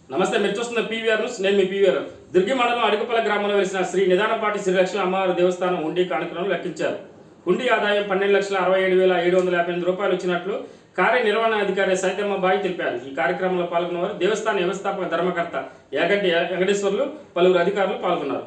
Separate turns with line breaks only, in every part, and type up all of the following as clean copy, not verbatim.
నమస్తే, మీరు చూస్తున్న పీవీఆర్ న్యూస్. నేను మీ పీవీఆర్. దుర్గి మండలం అడుగుపల్ల గ్రామంలో వెలిసిన శ్రీ నిదానపాటి శ్రీలక్ష్మి అమ్మవారి దేవస్థానం హుండీ కానుకలను లెక్కించారు. హుండీ ఆదాయం 12,67,758 రూపాయలు వచ్చినట్లు కార్యనిర్వహణాధికారి సైతమ్మబాయి తెలిపారు. ఈ కార్యక్రమంలో పాల్గొన్నవారు దేవస్థాన వ్యవస్థాపక ధర్మకర్త యాగంటి వెంకటేశ్వర్లు, పలువురు అధికారులు పాల్గొన్నారు.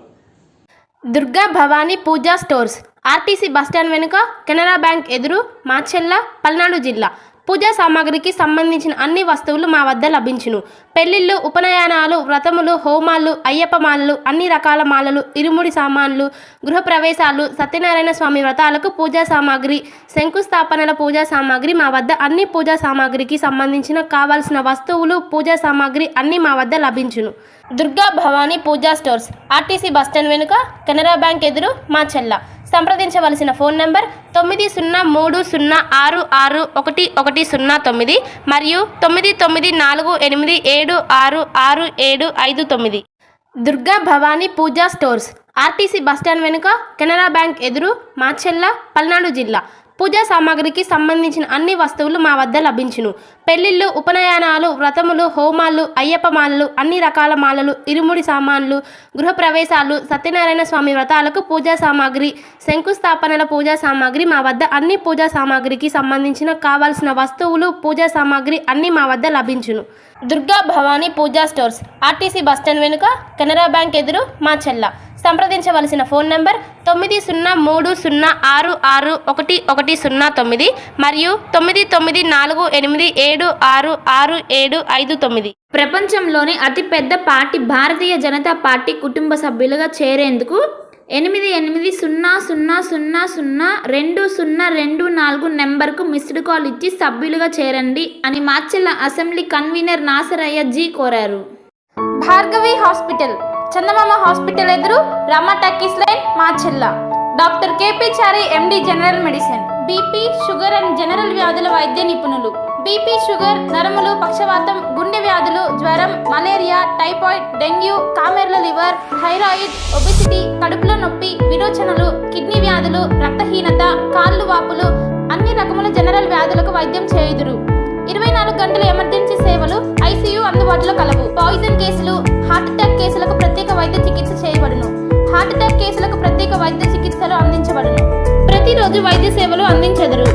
దుర్గా భవానీ పూజా స్టోర్స్, ఆర్టీసీ బస్టాండ్ వెనుక, కెనరా బ్యాంక్ ఎదురు, మాచెల్ల, పల్నాడు జిల్లా. పూజా సామాగ్రికి సంబంధించిన అన్ని వస్తువులు మా వద్ద లభించును. పెళ్లిళ్ళు, ఉపనయనాలు, వ్రతములు, హోమాలు, అయ్యప్ప మాలలు, అన్ని రకాల మాలలు, ఇరుముడి సామాన్లు, గృహప్రవేశాలు, సత్యనారాయణ స్వామి వ్రతాలకు పూజా సామాగ్రి, శంకుస్థాపనల పూజా సామాగ్రి మా వద్ద అన్ని పూజా సామాగ్రికి సంబంధించిన కావాల్సిన వస్తువులు, పూజా సామాగ్రి అన్ని మా వద్ద లభించును. దుర్గా భవానీ పూజా స్టోర్స్, ఆర్టీసీ బస్టాండ్ వెనుక, కెనరా బ్యాంక్ ఎదురు, మాచెల్ల. సంప్రదించవలసిన ఫోన్ నంబర్ 9030661109 మరియు 9948766759. దుర్గా భవానీ పూజా స్టోర్స్, ఆర్టీసీ బస్టాండ్ వెనుక, కెనరా బ్యాంక్ ఎదురు, మాచెల్ల, పల్నాడు జిల్లా. పూజా సామాగ్రికి సంబంధించిన అన్ని వస్తువులు మా వద్ద లభించును. పెళ్లిళ్ళు, ఉపనయనాలు, వ్రతములు, హోమాలు, అయ్యప్ప మాలలు, అన్ని రకాల మాలలు, ఇరుముడి సామాన్లు, గృహప్రవేశాలు, సత్యనారాయణ స్వామి వ్రతాలకు పూజా సామాగ్రి, శంకుస్థాపనల పూజా సామాగ్రి మా వద్ద అన్ని పూజా సామాగ్రికి సంబంధించిన కావాల్సిన వస్తువులు, పూజా సామాగ్రి అన్ని మా వద్ద లభించును. దుర్గా భవానీ పూజా స్టోర్స్, ఆర్టీసీ బస్టాండ్ వెనుక, కెనరా బ్యాంక్ ఎదురు, మాచెల్ల. సంప్రదించవలసిన ఫోన్ నంబర్ 9030661109 మరియు 9948766759.
ప్రపంచంలోని అతిపెద్ద పార్టీ భారతీయ జనతా పార్టీ కుటుంబ సభ్యులుగా చేరేందుకు 8800002024 నెంబర్కు మిస్డ్ కాల్ ఇచ్చి సభ్యులుగా చేరండి అని మాచెల్ల అసెంబ్లీ కన్వీనర్ నాసరయ్య జీ కోరారు.
భార్గవి హాస్పిటల్, చందమామ హాస్పిటల్ ఎదురు, Rama talkies line, Macherla. Doctor KP Chari, MD, general medicine. BP, sugar and general వ్యాధుల వైద్య నిపుణులు. బీపీ, షుగర్, నరములు, పక్షవాతం, గుండె వ్యాధులు, జ్వరం, మలేరియా, టైఫాయిడ్, డెంగ్యూ, కామెర్ల లివర్, థైరాయిడ్, ఒబిసిటీ, కడుపులో నొప్పి, విరోచనలు, కిడ్నీ వ్యాధులు, రక్తహీనత, కాళ్ళు వాపులు, అన్ని రకముల జనరల్ వ్యాధులకు వైద్యం చేయుదురు. 24 గంటల ఎమర్జెన్సీ సేవలు, ఐసీయూ అందుబాటులో కలవు. పాయిజన్ కేసులు, హార్ట్ అటాక్ కేసులకు ప్రత్యేక వైద్య చికిత్స చేయబడును. హార్ట్ అటాక్ కేసులకు ప్రత్యేక వైద్య చికిత్సలు అందించబడును. ప్రతిరోజు వైద్య సేవలు అందించెదరు.